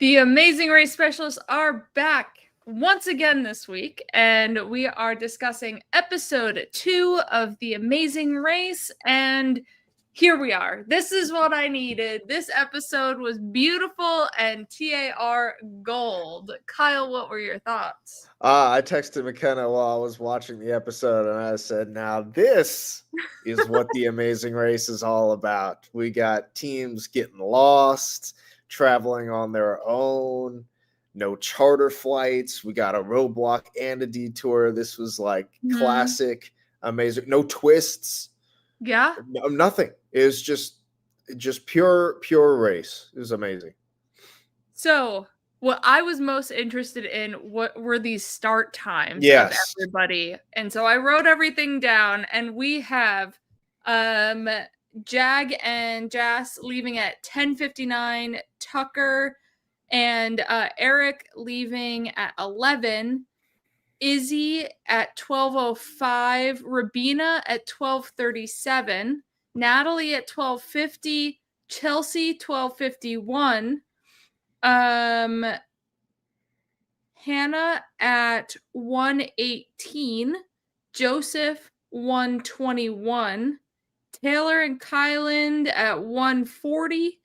The Amazing Race Specialists are back once again this week, and we are discussing episode 2 of The Amazing Race, and here we are. This is what I needed. This episode was beautiful and TAR gold. Kyle, what were your thoughts? I texted McKenna while I was watching the episode, and I said, now this is what the Amazing Race is all about. We got teams getting lost, traveling on their own, no charter flights. We got a roadblock and a detour. This was like classic, amazing, no twists. Yeah? No, nothing. It was just pure race. It was amazing. So, what I was most interested in, what were these start times of everybody? And so I wrote everything down, and we have Jag and Jas leaving at 10:59, Tucker and Eric leaving at 11, Izzy at 12:05, Rabina at 12:37, Natalie at 12:50, Chelsea 12:51, Hannah at 1:18, Joseph 1:21, Taylor and Kyland at 1:40,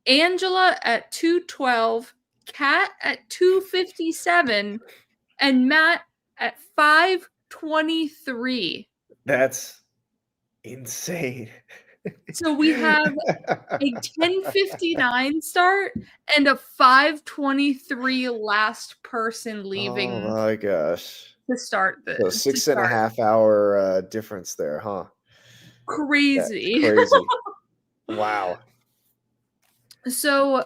Angela at 2:12, Kat at 2:57, and Matt at 5:23. That's insane. So we have a 10:59 start and a 5:23 last person leaving. Oh my gosh. To start this. So 6.5 hour difference there, huh? Crazy. That's crazy. Wow. So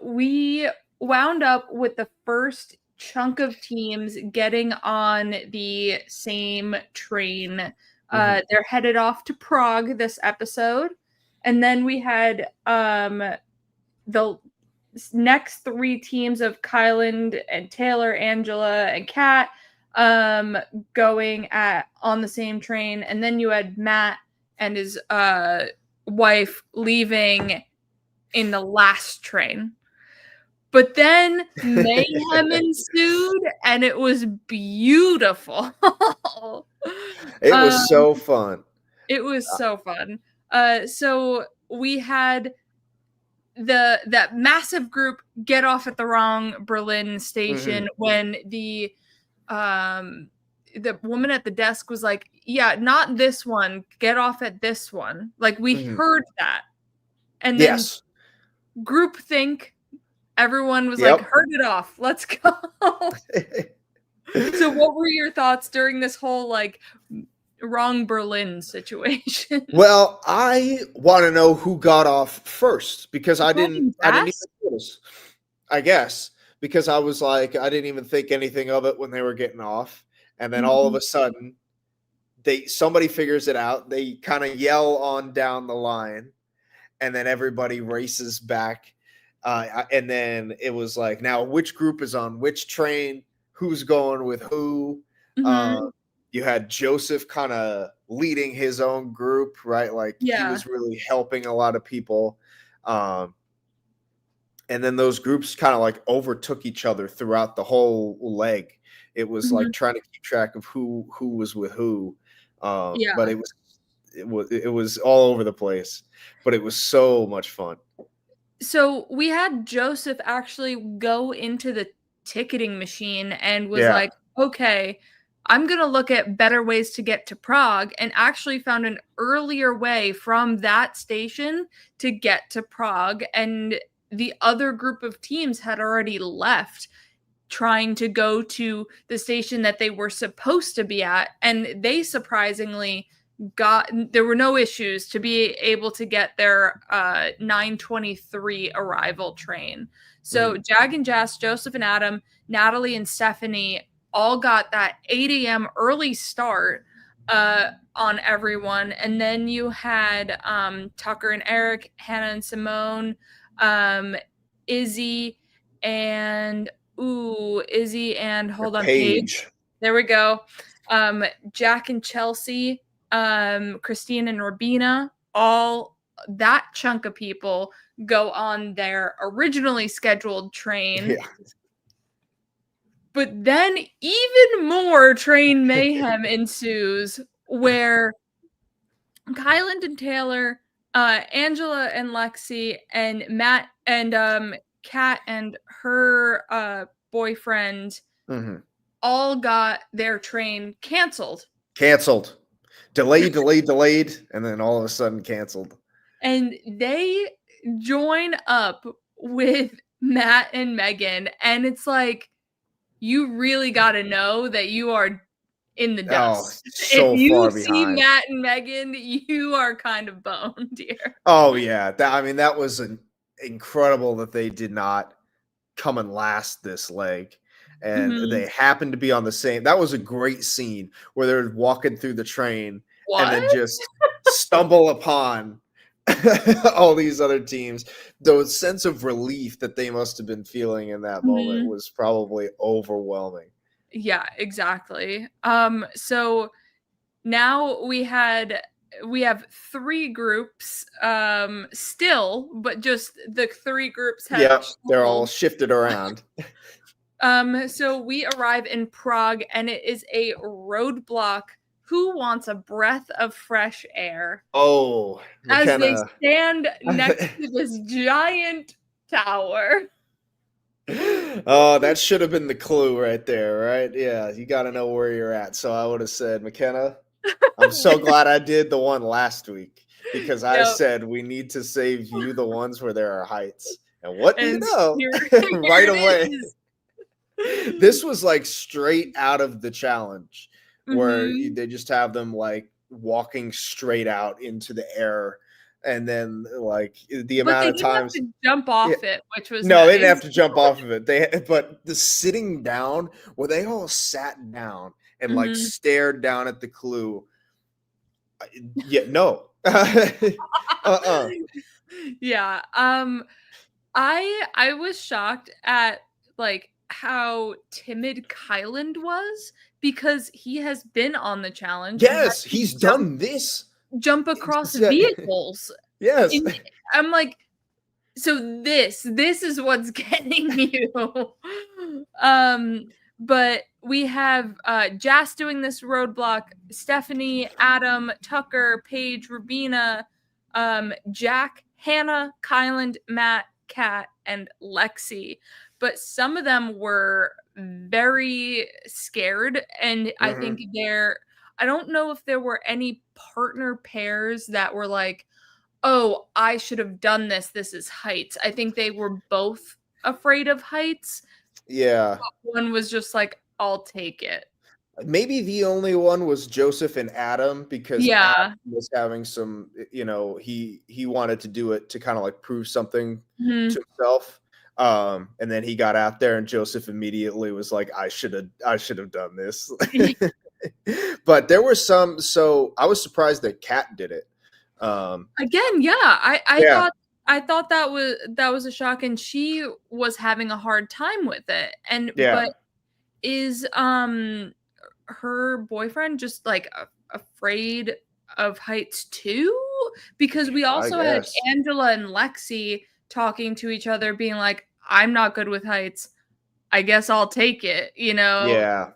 we wound up with the first chunk of teams getting on the same train. They're headed off to Prague this episode. And then we had the next 3 teams of Kyland and Taylor, Angela, and Kat going on the same train. And then you had Matt and his wife leaving in the last train. But then mayhem ensued, and it was beautiful. It was so fun. It was so fun. So we had that massive group get off at the wrong Berlin station when the woman at the desk was like, yeah, not this one, get off at this one. Like, we heard that. And then groupthink, everyone was like, heard it off, let's go. So what were your thoughts during this whole like wrong Berlin situation? Well, I want to know who got off first, because I didn't even notice, I guess, because I was like, I didn't even think anything of it when they were getting off. And then all of a sudden somebody figures it out. They kind of yell on down the line, and then everybody races back. And then it was like, now which group is on which train? Who's going with who? You had Joseph kind of leading his own group, right? Like he was really helping a lot of people. And then those groups kind of like overtook each other throughout the whole leg. It was like trying to keep track of who was with who. But it was all over the place, but it was so much fun. So we had Joseph actually go into the ticketing machine and was like, okay, I'm going to look at better ways to get to Prague, and actually found an earlier way from that station to get to Prague. And the other group of teams had already left, trying to go to the station that they were supposed to be at. And they surprisingly there were no issues to be able to get their 9:23 arrival train. So Jag and Jas, Joseph and Adam, Natalie and Stephanie all got that 8 a.m. early start on everyone. And then you had Tucker and Eric, Hannah and Simone, Izzy and hold on, Paige. There we go. Jack and Chelsea, Christine and Rabina, all that chunk of people go on their originally scheduled train. Yeah. But then even more train mayhem ensues where Kyland and Taylor, Angela and Lexi, and Matt and Kat and her boyfriend all got their train canceled. Canceled. Delayed, and then all of a sudden canceled. And they join up with Matt and Megan, and it's like, you really got to know that you are in the dust. So if you far see behind. Matt and Megan, you are kind of boned here. Oh yeah, that was incredible that they did not come and last this leg, and they happened to be on the same. That was a great scene where they're walking through the train and then just stumble upon all these other teams. The sense of relief that they must have been feeling in that moment was probably overwhelming. Yeah, exactly. So now we have 3 groups still, but just the 3 groups have they're all shifted around. So we arrive in Prague, and it is a roadblock. Who wants a breath of fresh air? Oh, McKenna. As they stand next to this giant tower. Oh, that should have been the clue right there, right? Yeah, you got to know where you're at. So I would have said, McKenna, I'm so glad I did the one last week, because I said we need to save you the ones where there are heights. And what do you know? Right away. This was like straight out of the challenge, where they just have them like walking straight out into the air, and then like the amount of times to jump off it, which was they didn't have to jump off of it. But the sitting down, where they all sat down and like stared down at the clue. Yeah, no. Yeah. I was shocked at like how timid Kyland was, because he has been on the challenge. Yes, he's done this. Jump across vehicles. Yes. I'm like, so this is what's getting you. But we have Jas doing this roadblock, Stephanie, Adam, Tucker, Paige, Rubina, Jack, Hannah, Kyland, Matt, Kat, and Lexi. But some of them were very scared, and I think I don't know if there were any partner pairs that were like, oh, I should have done this. This is heights. I think they were both afraid of heights. Yeah. One was just like, I'll take it. Maybe the only one was Joseph and Adam, because Adam was having some, he wanted to do it to kind of like prove something to himself. And then he got out there, and Joseph immediately was like, I should have done this. But there were some, so I was surprised that Kat did it. Again, yeah. I thought that was a shock, and she was having a hard time with it. And but is her boyfriend just like afraid of heights too? Because we also had Angela and Lexi talking to each other, being like, I'm not good with heights. I guess I'll take it, Yeah.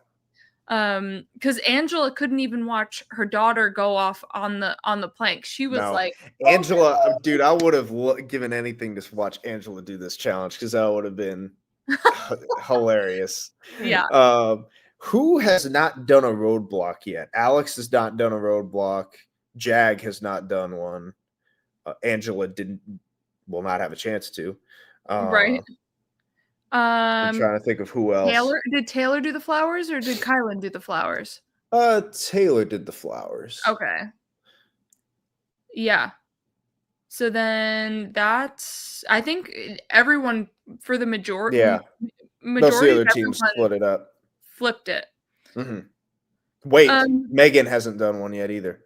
Because Angela couldn't even watch her daughter go off on the plank. She was like, Angela, dude, I would have given anything to watch Angela do this challenge, because that would have been hilarious. Yeah. Who has not done a roadblock yet? Alex has not done a roadblock. Jag has not done one. Angela will not have a chance to. Right. I'm trying to think of who else. Did Taylor do the flowers, or did Kylan do the flowers? Taylor did the flowers. Okay. Yeah. So then that's, I think everyone, for the majority. Yeah. Most of the other teams split it up. Flipped it. Wait, Megan hasn't done one yet either.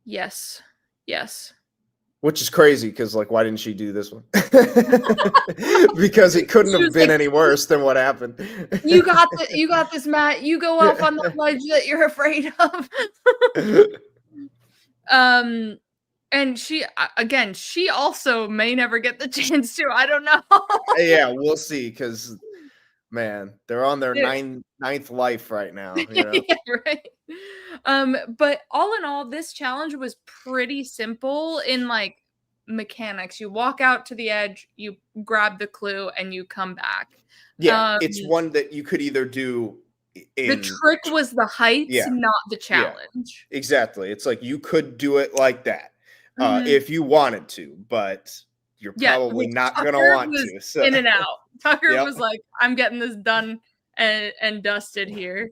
Yes. Which is crazy, because like, why didn't she do this one? Because it couldn't have been any worse than what happened. You got this, Matt. You go off on the ledge that you're afraid of. And she also may never get the chance to. I don't know. Yeah, we'll see, because man, they're on their They're ninth life right now, yeah, right. But all in all, this challenge was pretty simple in like mechanics. You walk out to the edge, you grab the clue, and you come back. Yeah, Um, it's one that you could either do the in trick was the heights, yeah, not the yeah, challenge. exactly. It's like you could do it like that, Mhm. if you wanted to, but you're Yeah, probably which not gonna Tucker want was to, so in and out. Tucker yep. was like, "I'm getting this done and dusted here."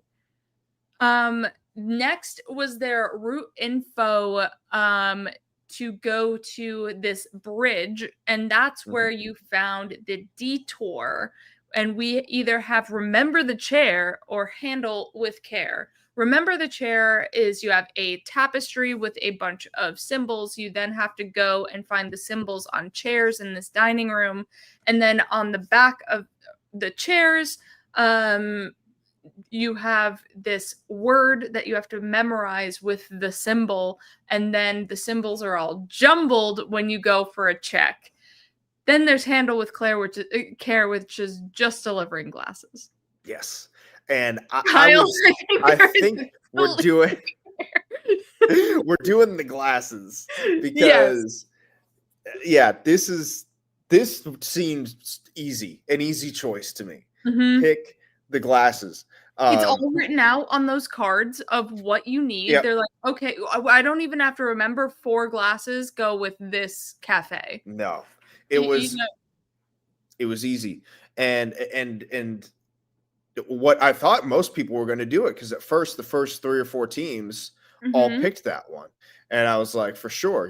Um, Next was their route info to go to this bridge, and that's where Mhm. you found the detour. And we either have remember the chair or handle with care. Remember the chair is you have a tapestry with a bunch of symbols. You then have to go and find the symbols on chairs in this dining room. And then on the back of the chairs, you have this word that you have to memorize with the symbol, and then the symbols are all jumbled when you go for a check. Then there's handle with care, which is just delivering glasses. Yes, and I Kyle, was I think we're totally doing we're doing the glasses yes. because yeah, this seems easy, an easy choice to me. Hmm. Pick the glasses. It's Um, all written out on those cards of what you need. yep. They're like, okay, I don't even have to remember 4 glasses go with this cafe. No, it You was know, it was easy, and what I thought most people were going to do it, because at first the first 3 or 4 teams all mhm. picked that one, and I was like, for sure,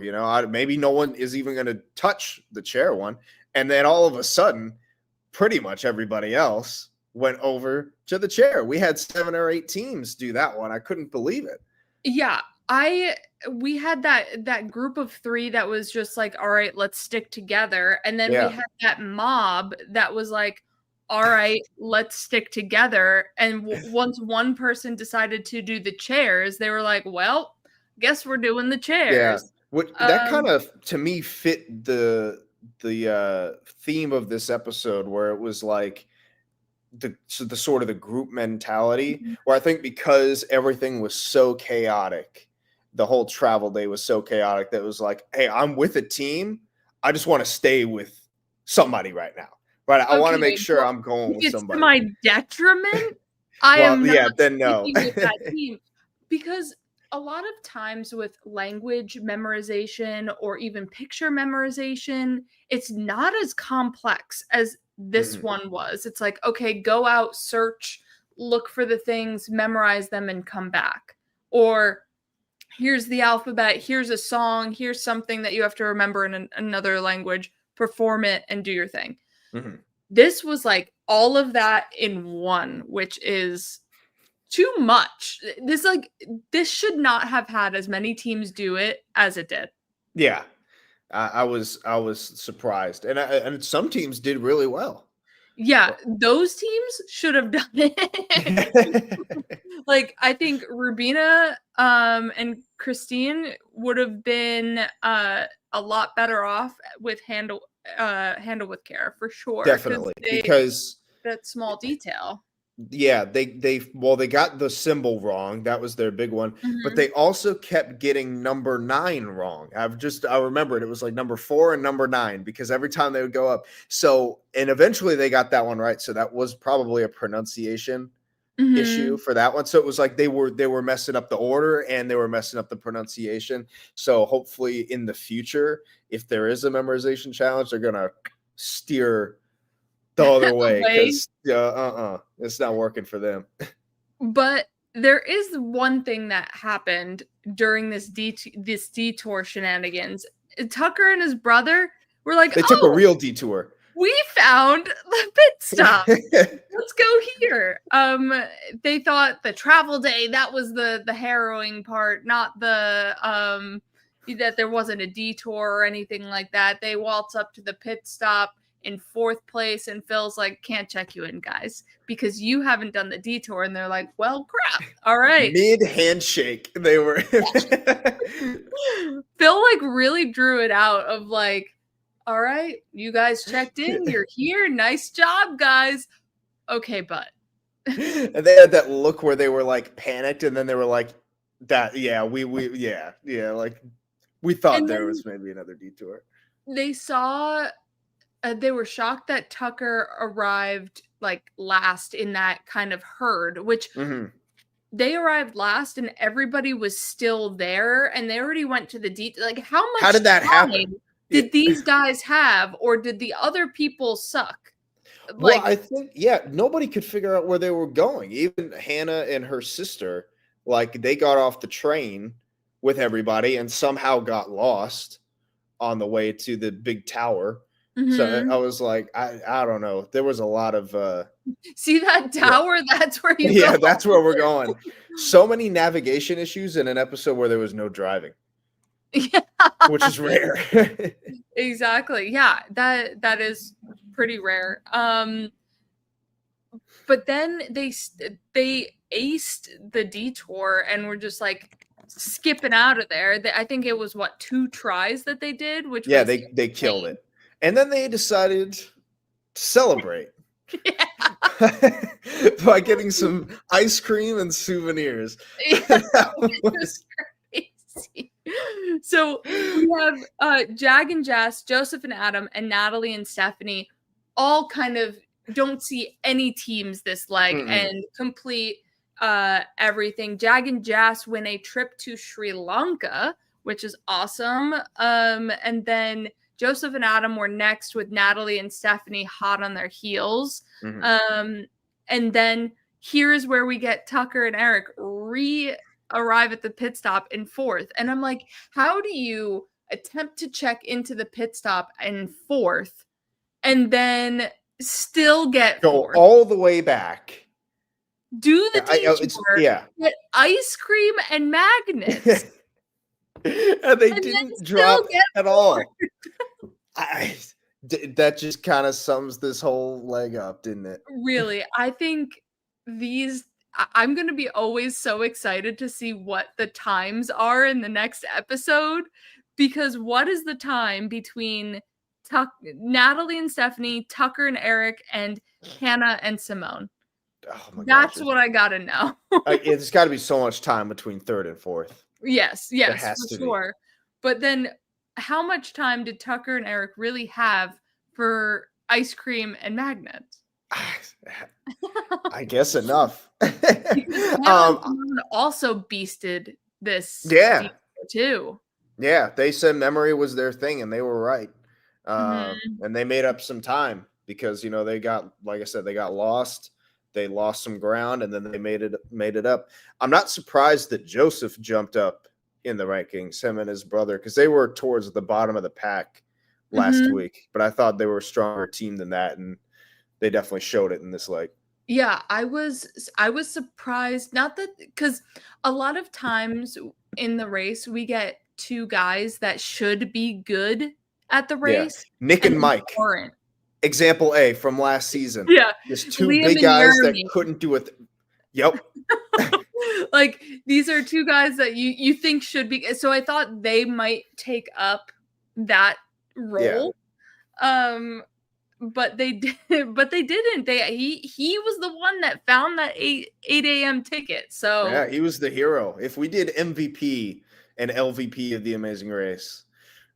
maybe no one is even going to touch the chair one, and then all of a sudden, pretty much everybody else went over to the chair. We had 7 or 8 teams do that one. I couldn't believe it. Yeah, I we had that group of 3 that was just like, "All right, let's stick together." And then we Yeah, had that mob that was like, "All right, let's stick together." And once one person decided to do the chairs, they were like, "Well, guess we're doing the yeah. chairs." What that kind Um, of to me fit the theme of this episode, where it was like the sort of the group mentality, mhm. where I think because everything was so chaotic, the whole travel day was so chaotic, that it was like, hey, I'm with a team. I just want to stay with somebody right now. Right. I want to make Okay, sure well, I'm going if with it's to somebody. my detriment, I Well, am not yeah, then no. sticking with that team because a lot of times with language memorization or even picture memorization, it's not as complex as this Mhm. one was. It's like, okay, go out, search, look for the things, memorize them, and come back. Or here's the alphabet, here's a song, here's something that you have to remember in another language, perform it, and do your thing. Mhm. This was like all of that in one, which is too much. This should not have had as many teams do it as it did. Yeah. I was surprised, and some teams did really well. Yeah, those teams should have done it. Like, I think Rubina, and Christine would have been, a lot better off with handle with care for sure because Definitely, because that small detail. yeah, they got the symbol wrong. That was their big one, but Mhm. they also kept getting number 9 wrong. I remembered it was like number 4 and number 9, because every time they would go up. So, and eventually they got that one right. So that was probably a pronunciation issue Mhm. for that one. So it was like they were messing up the order and they were messing up the pronunciation. So hopefully in the future, if there is a memorization challenge, they're gonna steer the other way, Away. because it's not working for them. But there is one thing that happened during this detour shenanigans. Tucker and his brother were like, They took a "Oh, real detour. we found the pit stop. Let's go here." They thought the travel day, that was the harrowing part, not the that there wasn't a detour or anything like that. They waltz up to the pit stop. in 4th place. And Phil's like, can't check you in, guys, because you haven't done the detour. And they're like, well, crap. All right. Mid handshake, they were. Phil like really drew it out of like, all right, you guys checked in. You're here. Nice job, guys. Okay, but. And they had that look where they were like panicked, and then they were like, "That, yeah, like we thought there was maybe another detour." They saw, they were shocked that Tucker arrived like last in that kind of herd, which they arrived last, and everybody was still there, and they already went to the detour. Like, how did that happen? Did these guys have, or did the other people suck? Well, I think, nobody could figure out where they were going. Even Hannah and her sister, like, they got off the train with everybody and somehow got lost on the way to the big tower. So I was like, I don't know. There was a lot of see that tower? Yeah. That's where you go. That's where we're going. So many navigation issues in an episode where there was no driving. Yeah. Which is rare. Exactly. Yeah, that is pretty rare. But then they aced the detour and were just like skipping out of there. I think it was 2 tries that they did, which was they killed it. And then they decided to celebrate by getting some ice cream and souvenirs. Yeah, which was crazy. So we have Jag and Jess, Joseph and Adam, and Natalie and Stephanie all kind of don't see any teams this leg and complete everything. Jag and Jess win a trip to Sri Lanka, which is awesome. And then Joseph and Adam were next with Natalie and Stephanie hot on their heels. And then here's where we get Tucker and Eric arrive at the pit stop in 4th. And I'm like, how do you attempt to check into the pit stop in 4th and then still get go 4th? All the way back, do the detour, get ice cream and magnets, and they didn't drop at all. That just kind of sums this whole leg up, didn't it? Really, I think I'm going to be always so excited to see what the times are in the next episode, because what is the time between Natalie and Stephanie, Tucker and Eric, and Hannah and Simone? Oh my That's what I got to know. It's got to be so much time between 3rd and 4th. Yes, for sure. But then how much time did Tucker and Eric really have for ice cream and magnets? I guess enough. Also beasted this too. Yeah, they said memory was their thing, and they were right. And they made up some time because they got, like I said, they got lost. They lost some ground, and then they made it up. I'm not surprised that Joseph jumped up in the rankings, him and his brother, because they were towards the bottom of the pack last week. But I thought they were a stronger team than that, and they definitely showed it in this leg. Yeah, I was surprised. Not that, because a lot of times in the race we get 2 guys that should be good at the race. Yeah. Nick and Mike. Aren't. Example A from last season. Yeah. Just 2 big guys that couldn't do it. Yep. Like, these are 2 guys that you think should be. So I thought they might take up that role. Yeah. But they did. But they didn't. He was the one that found that 8 a.m. ticket. So yeah, he was the hero. If we did MVP and LVP of the Amazing Race,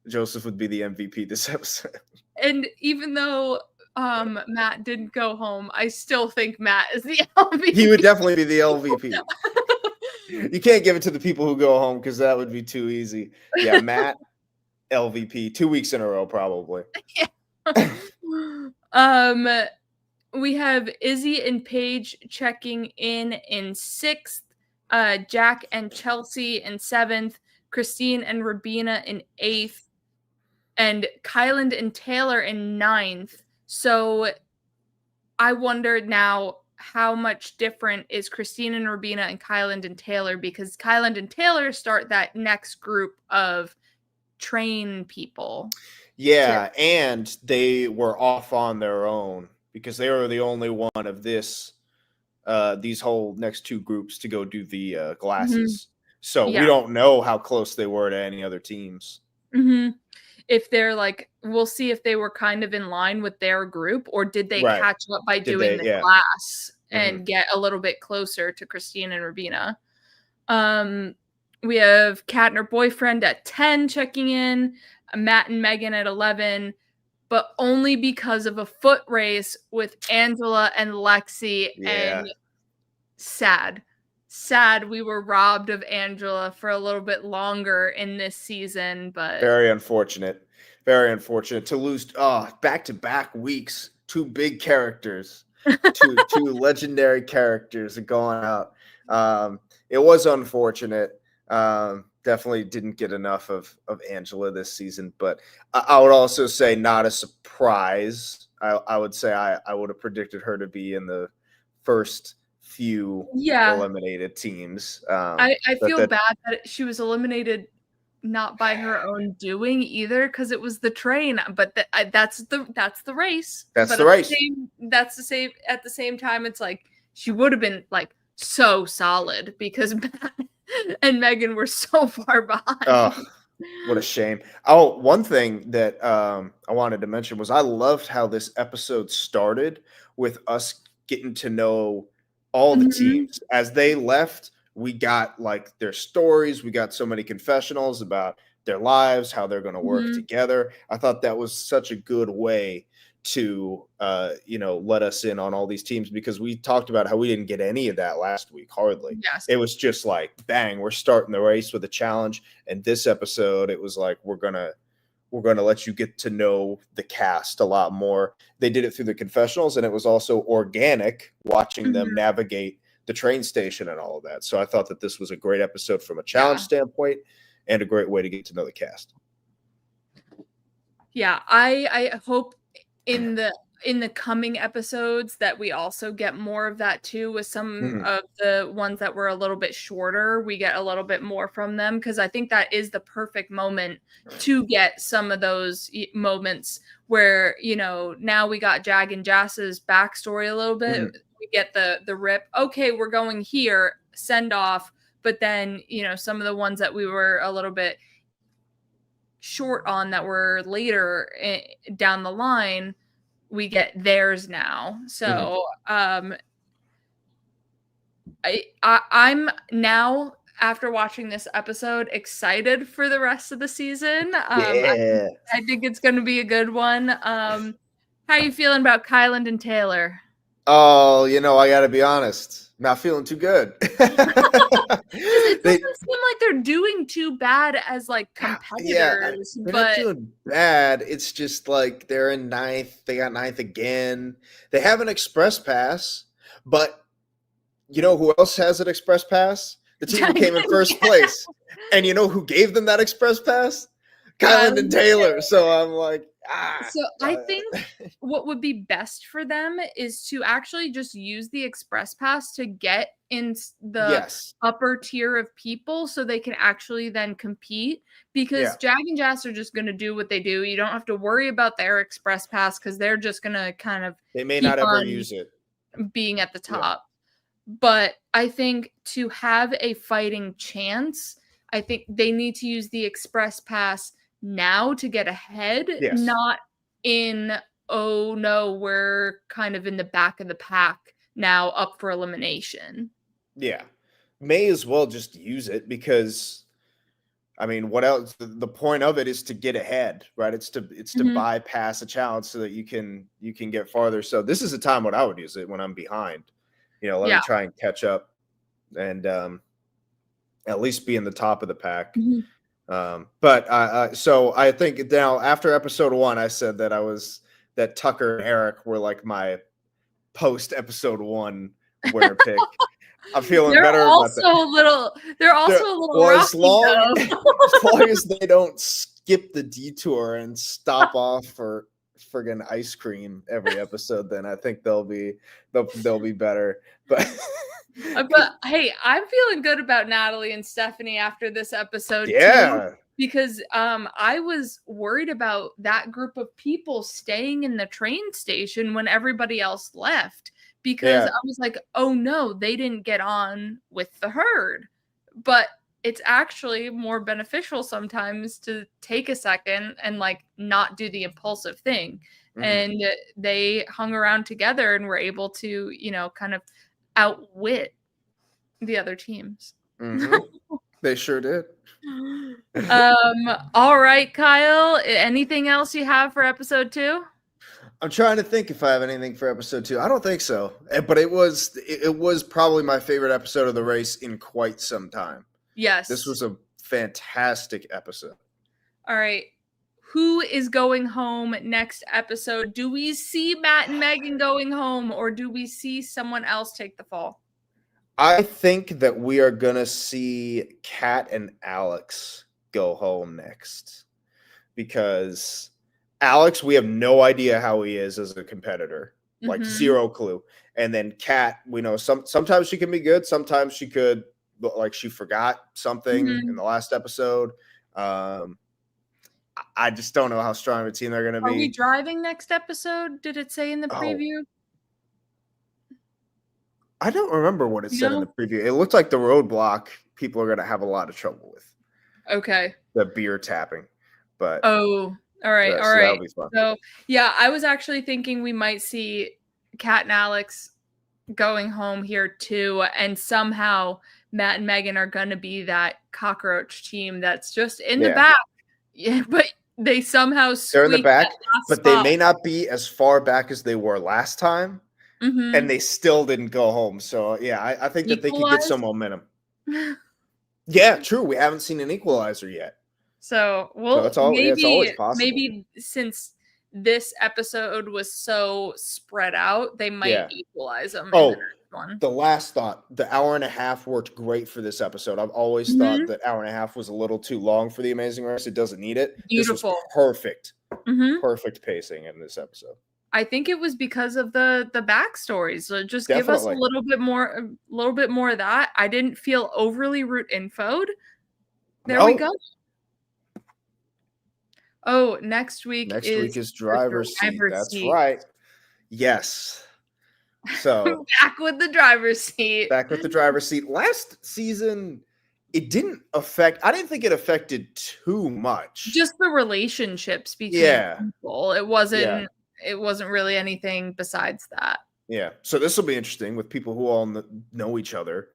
Joseph would be the MVP this episode. And even though Matt didn't go home, I still think Matt is the LVP. He would definitely be the LVP. You can't give it to the people who go home because that would be too easy. Yeah, Matt, LVP, 2 weeks in a row, probably. Yeah. We have Izzy and Paige checking in 6th, Jack and Chelsea in 7th, Christine and Rabina in 8th, and Kyland and Taylor in 9th. So I wonder now, how much different is Christine and Rabina and Kyland and Taylor, because Kyland and Taylor start that next group of train people. Yeah, and they were off on their own because they were the only one of these whole next two groups to go do the glasses. So we don't know how close they were to any other teams. If they're like, we'll see if they were kind of in line with their group, or did they catch up by doing the class and get a little bit closer to Christine and Rabina. We have Kat and her boyfriend at 10 checking in, Matt and Megan at 11, but only because of a foot race with Angela and Lexi. And sad we were robbed of Angela for a little bit longer in this season, but very unfortunate to lose back-to-back weeks. Two big characters, two legendary characters are going out. It was unfortunate. Definitely didn't get enough of Angela this season, but I would also say not a surprise. I would say I would have predicted her to be in the first few eliminated teams. I feel bad that she was eliminated not by her own doing either, because it was the train, but that's the race. That's the race. That's the same. At the same time, it's like she would have been like so solid because Matt and Megan were so far behind. Oh, what a shame. Oh, one thing that I wanted to mention was I loved how this episode started with us getting to know all the teams. As they left, we got like their stories. We got so many confessionals about their lives, how they're going to work together. I thought that was such a good way to let us in on all these teams, because we talked about how we didn't get any of that last week, hardly. It was just like, bang, we're starting the race with a challenge. And this episode, it was like, we're gonna let you get to know the cast a lot more. They did it through the confessionals, and it was also organic watching them navigate the train station and all of that. So I thought that this was a great episode from a challenge standpoint and a great way to get to know the cast. Yeah, I hope in the coming episodes that we also get more of that too, with some of the ones that were a little bit shorter. We get a little bit more from them, because I think that is the perfect moment to get some of those moments where, now we got Jag and Jass's backstory a little bit. We get the rip. Okay, we're going here, send off. But then, some of the ones that we were a little bit short on that were later down the line, we get theirs now. So I'm now, after watching this episode, excited for the rest of the season. I think it's going to be a good one. How are you feeling about Kyland and Taylor? Oh, I gotta be honest, not feeling too good. It doesn't seem like they're doing too bad as like competitors. They're not doing bad. It's just like they're in 9th. They got 9th again. They have an express pass, but you know who else has an express pass? The team who came in first place. And you know who gave them that express pass? Kyland and Taylor. So I'm like, So I think what would be best for them is to actually just use the express pass to get in the upper tier of people, so they can actually then compete, because Jag and Jass are just going to do what they do. You don't have to worry about their express pass, because they're just going to kind of, they may not ever use it, being at the top. But I think to have a fighting chance, I think they need to use the express pass now to get ahead, not in, oh no, we're kind of in the back of the pack now, up for elimination. Yeah, may as well just use it, because I mean, what else? The point of it is to get ahead, right? It's to bypass a challenge so that you can get farther. So this is a time when I would use it, when I'm behind. Let me try and catch up, and at least be in the top of the pack. But so I think now, after episode 1, I said that Tucker and Eric were like my post episode 1 winner pick. I'm feeling better about that. They're also a little rocky, as long as they don't skip the detour and stop off for friggin' ice cream every episode, then I think they'll be better. But but hey, I'm feeling good about Natalie and Stephanie after this episode. Yeah, because I was worried about that group of people staying in the train station when everybody else left, because I was like, oh no, they didn't get on with the herd. But it's actually more beneficial sometimes to take a second and like not do the impulsive thing. And they hung around together and were able to, you know, kind of outwit the other teams. They sure did. All right, Kyle, anything else you have for episode 2? I'm trying to think if I have anything for episode 2. I don't think so. But it was probably my favorite episode of the race in quite some time. Yes. This was a fantastic episode. All right. Who is going home next episode? Do we see Matt and Megan going home, or do we see someone else take the fall? I think that we are going to see Kat and Alex go home next, because Alex, we have no idea how he is as a competitor, like zero clue. And then Kat, we know sometimes she can be good. Sometimes she could, like, she forgot something in the last episode. I just don't know how strong of a team they're going to be. Are we driving next episode? Did it say in the preview? I don't remember what it said in the preview. It looked like the roadblock people are going to have a lot of trouble with. Okay. The beer tapping. But all right. All right. That'll be fun. So yeah, I was actually thinking we might see Kat and Alex going home here too, and somehow Matt and Megan are going to be that cockroach team that's just in the back. Yeah, but they somehow they're in the back, but they may not be as far back as they were last time, and they still didn't go home. So yeah, I think that they can get some momentum. Yeah, true. We haven't seen an equalizer yet, so it's always possible. Maybe since this episode was so spread out, they might equalize them. The last thought, the hour and a half worked great for this episode. I've always thought that hour and a half was a little too long for The Amazing Race. It doesn't need it. Beautiful. This was perfect. Perfect pacing in this episode. I think it was because of the backstories. So just give us a little bit more of that. I didn't feel overly root infoed. There we go. Oh, next week is driver's seat. That's right. Yes. So back with the driver's seat. Last season, it didn't affect. I didn't think it affected too much. Just the relationships between people. It wasn't. It wasn't really anything besides that. Yeah. So this will be interesting with people who all know each other.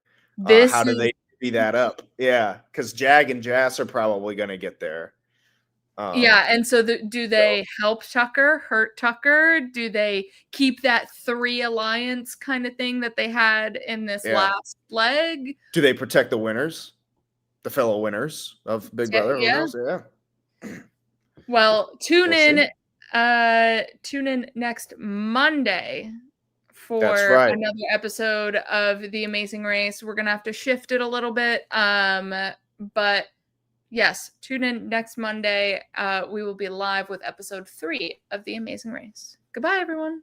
How do they speed that up? Yeah, because Jag and Jas are probably going to get there. And so do they help Tucker, hurt Tucker? Do they keep that 3 alliance kind of thing that they had in this last leg? Do they protect the winners, the fellow winners of Big Brother? Yeah. Well, tune in next Monday for another episode of The Amazing Race. We're gonna have to shift it a little bit, but yes, tune in next Monday. We will be live with episode 3 of The Amazing Race. Goodbye, everyone.